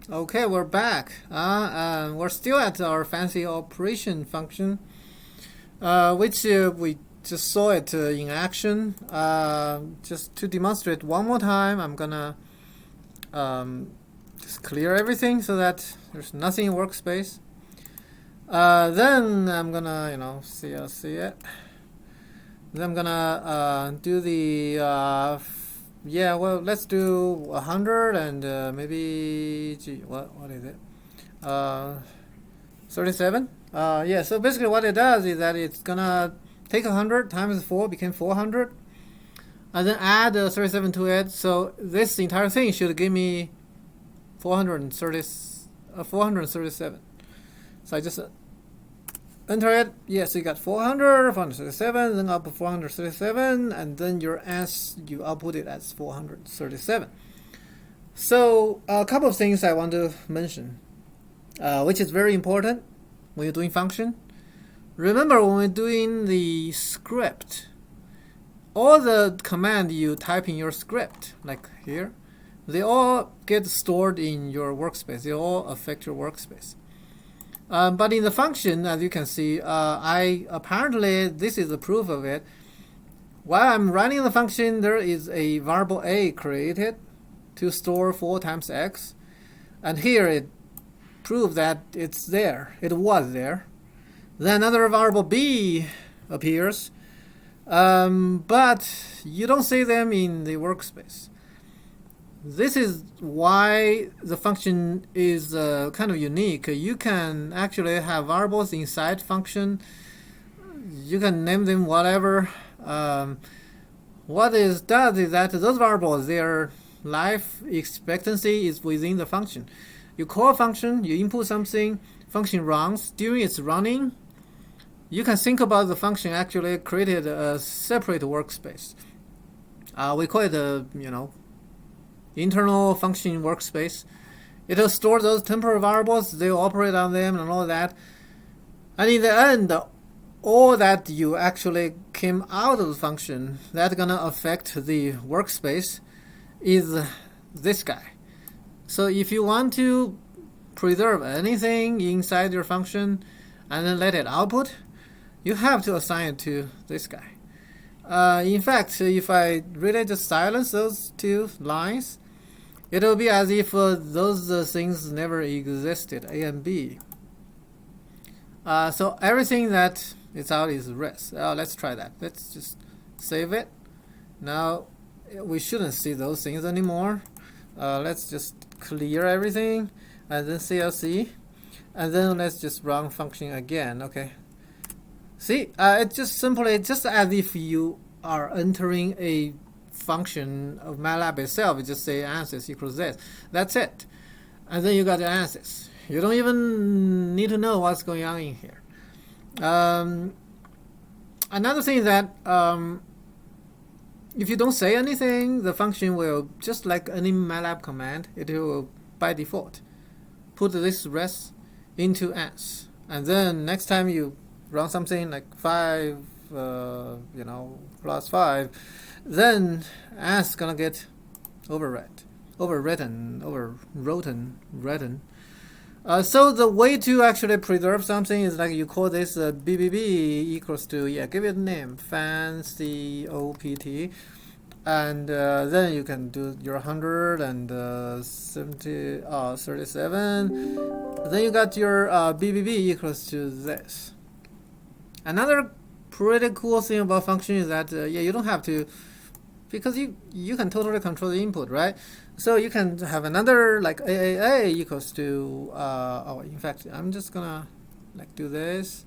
Okay, we're back. We're still at our fancy operation function, which we just saw it in action. Just to demonstrate one more time, I'm gonna just clear everything so that there's nothing in workspace. Then I'm gonna, see it. Then I'm gonna do the yeah. Well, let's do 100 and maybe what is it? 37. Yeah. So basically, what it does is that it's gonna take 100 times 4 became 400, and then add 37 to it. So this entire thing should give me 437. So I just enter it. Yes, you got 400, 437, then output 437, and then you output it as 437. So a couple of things I want to mention, which is very important when you're doing function. Remember, when we're doing the script, all the command you type in your script, like here, they all get stored in your workspace. They all affect your workspace. But in the function, as you can see, apparently this is the proof of it. While I'm running the function, there is a variable a created to store 4 times x, and here it proved that it's there. It was there. Then another variable b appears, but you don't see them in the workspace. This is why the function is kind of unique. You can actually have variables inside function. You can name them whatever. What it does is that those variables, their life expectancy is within the function. You call a function, you input something, function runs. During its running, you can think about the function actually created a separate workspace. We call it internal function workspace. It'll store those temporary variables, they'll operate on them and all that. And in the end, all that you actually came out of the function that's gonna affect the workspace is this guy. So if you want to preserve anything inside your function and then let it output, you have to assign it to this guy. In fact, if I really just silence those two lines, it will be as if those things never existed, A and B. So everything that is out is rest. Let's try that. Let's just save it. Now we shouldn't see those things anymore. Let's just clear everything and then CLC, and then let's just run function again. Okay. See, it's just simply just as if you are entering a function of MATLAB itself. You just say answers equals this. That's it. And then you got the answers. You don't even need to know what's going on in here. Another thing is that if you don't say anything, the function will, just like any MATLAB command, it will by default put this res into ans. And then next time you run something like 5 plus 5, then ans gonna get overwritten. So the way to actually preserve something is like you call this BBB equals to, give it a name, fancy OPT, and then you can do your 100 and 37. Then you got your BBB equals to this. Another pretty cool thing about function is that you don't have to, because you can totally control the input, right? So you can have another like AAA equals to in fact I'm just gonna do this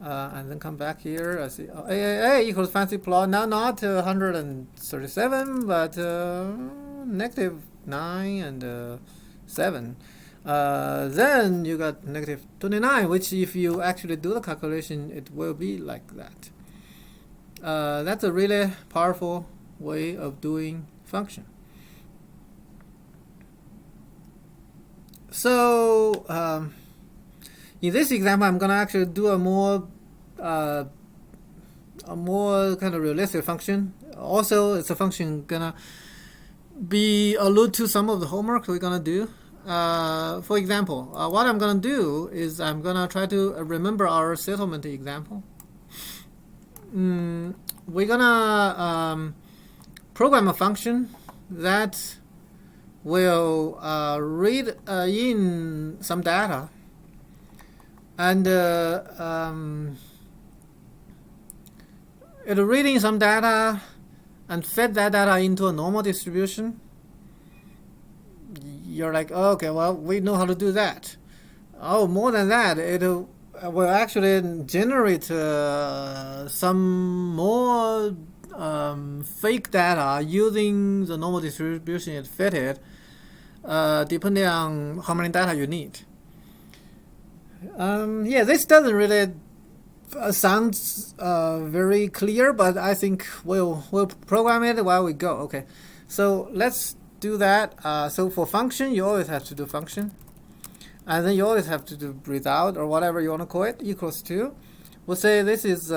and then come back here. I see AAA equals fancy plot, now not 137 but negative 9 and 7. Then you got negative 29, which if you actually do the calculation, it will be like that. That's a really powerful way of doing function. So in this example, I'm gonna actually do a more kind of realistic function. Also, it's a function gonna be allude to some of the homework we're gonna do. for example, what I'm gonna do is I'm gonna try to remember our settlement example. We're gonna program a function that will read in some data, and it reading some data and fed that data into a normal distribution. You're like, oh, okay, well, we know how to do that. Oh, more than that, it will actually generate some more fake data using the normal distribution it fed it, depending on how many data you need. Yeah, this doesn't really sound very clear, but I think we'll program it while we go. Okay, so let's do that. So for function, you always have to do function, and then you always have to do breathe out or whatever you want to call it, equals to. We'll say this is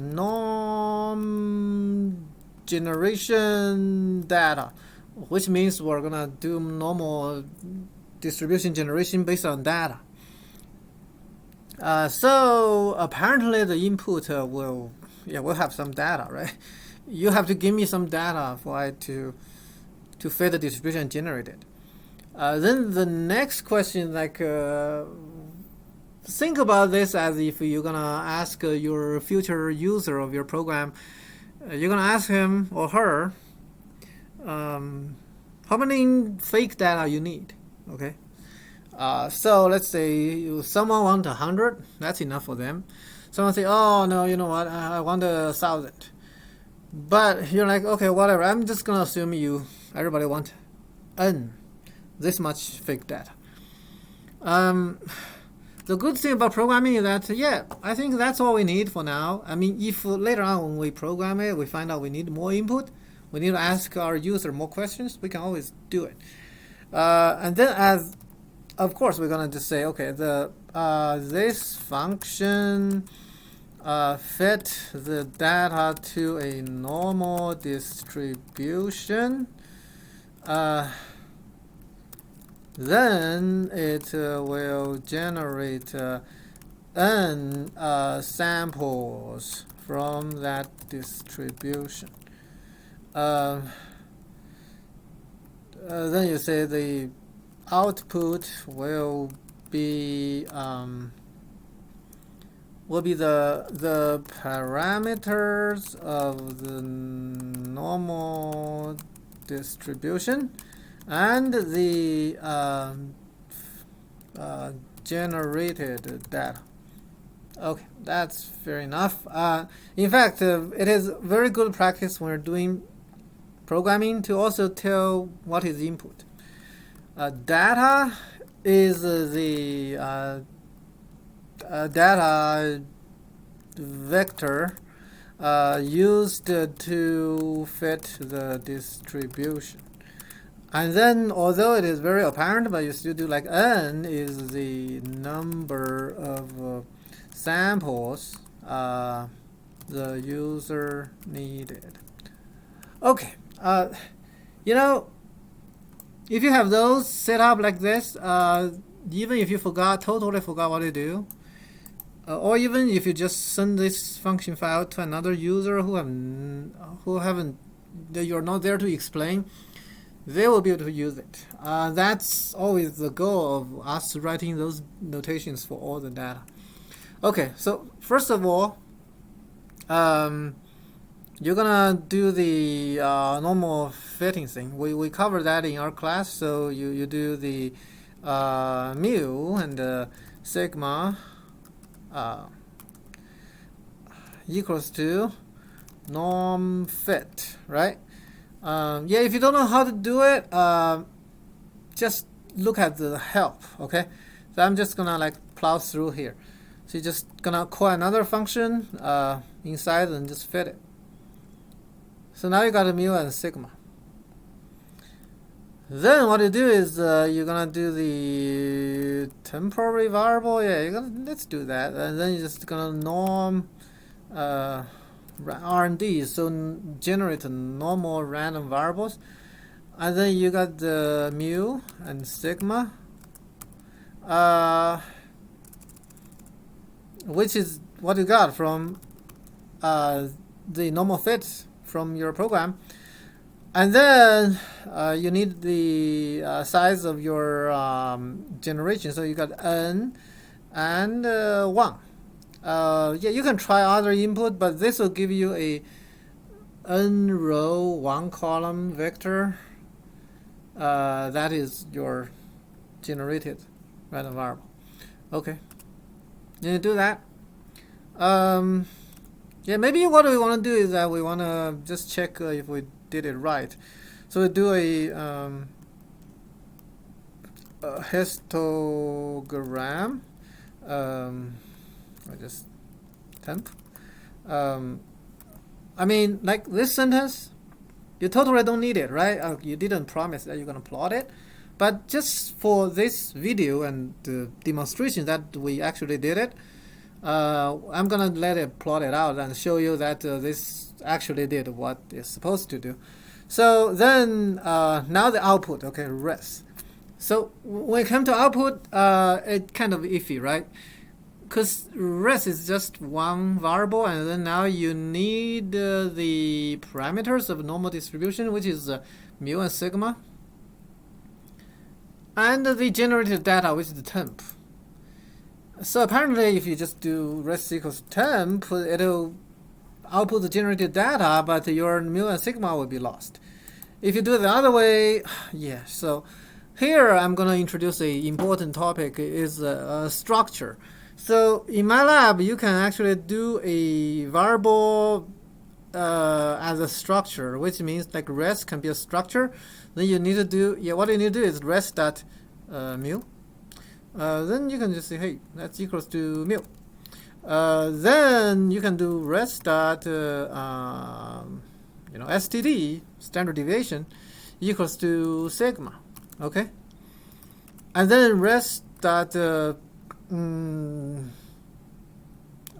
norm generation data, which means we're gonna do normal distribution generation based on data. So apparently the input will have some data, right? You have to give me some data for it to fit the distribution generated. Then the next question, like, think about this as if you're gonna ask your future user of your program. You're gonna ask him or her how many fake data you need. Okay. So let's say someone wants 100. That's enough for them. Someone say, oh no, you know what? I want 1,000. But you're like, okay, whatever. I'm just gonna assume everybody want n, this much fake data. The good thing about programming is that, yeah, I think that's all we need for now. I mean, if later on when we program it, we find out we need more input, we need to ask our user more questions, we can always do it. And then of course, we're gonna just say, okay, this function fit the data to a normal distribution. Then it will generate n samples from that distribution. Then you say the output will be the parameters of the normal distribution and the generated data. Okay, that's fair enough. In fact, it is very good practice when you're doing programming to also tell what is input. Data is the data vector used to fit the distribution. And then, although it is very apparent, but you still do like n is the number of samples the user needed. Okay, if you have those set up like this, even if you totally forgot what to do, or even if you just send this function file to another user you're not there to explain, they will be able to use it. That's always the goal of us writing those notations for all the data. Okay, so first of all, you're gonna do the normal fitting thing. We covered that in our class. So you do the mu and sigma equals to norm fit, right? Yeah, if you don't know how to do it, just look at the help. Okay, so I'm just gonna like plow through here. So you're just gonna call another function inside and just fit it. So now you got a mu and sigma. Then what you do is you're gonna do the temporary variable. Yeah, let's do that. And then you're just gonna norm R&D. So generate normal random variables. And then you got the mu and sigma, which is what you got from the normal fit from your program. And then you need the size of your generation. So you got n and 1. Yeah, you can try other input, but this will give you a n row 1 column vector. That is your generated random variable. Okay, you do that. Yeah, maybe what we want to do is that we want to just check if we did it right. So we do a histogram. I just temp. I mean, like this sentence, you totally don't need it, right? You didn't promise that you're gonna plot it, but just for this video and the demonstration that we actually did it, I'm gonna let it plot it out and show you that this actually did what it's supposed to do. So then now the output, okay, res. So when it comes to output, it's kind of iffy, right? Because res is just one variable, and then now you need the parameters of normal distribution, which is mu and sigma, and the generated data, which is the temp. So apparently, if you just do res equals temp, it'll output the generated data, but your mu and sigma will be lost. If you do it the other way, yeah. So here I'm going to introduce a important topic is structure. So in MATLAB, you can actually do a variable as a structure, which means like res can be a structure. Then you need to do, what you need to do is res dot mu. Then you can just say, hey, that's equals to mu. Then you can do res dot STD, standard deviation, equals to sigma. Okay, and then res dot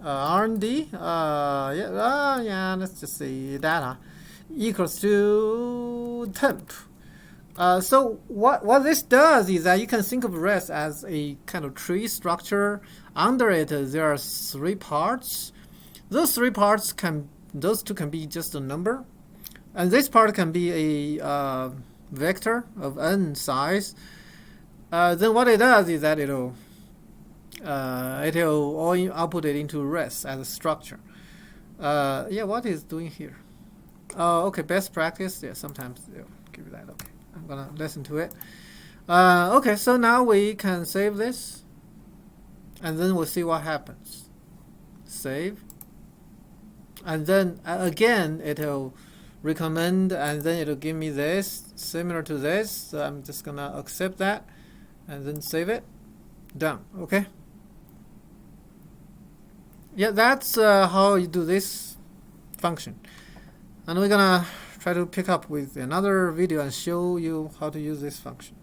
R&D, let's just say data equals to temp. So what this does is that you can think of res as a kind of tree structure. Under it, there are 3 parts. Those 3 parts those two can be just a number, and this part can be a vector of n size. Then what it does is that it'll all output it into res as a structure. What is doing here? Okay, best practice. Yeah, sometimes they'll give you that. Okay, I'm gonna listen to it. Okay, so now we can save this, and then we'll see what happens. Save, and then again it'll recommend, and then it'll give me this similar to this. So I'm just gonna accept that, and then save it. Done. Okay. Yeah, that's how you do this function, and we're gonna try to pick up with another video and show you how to use this function.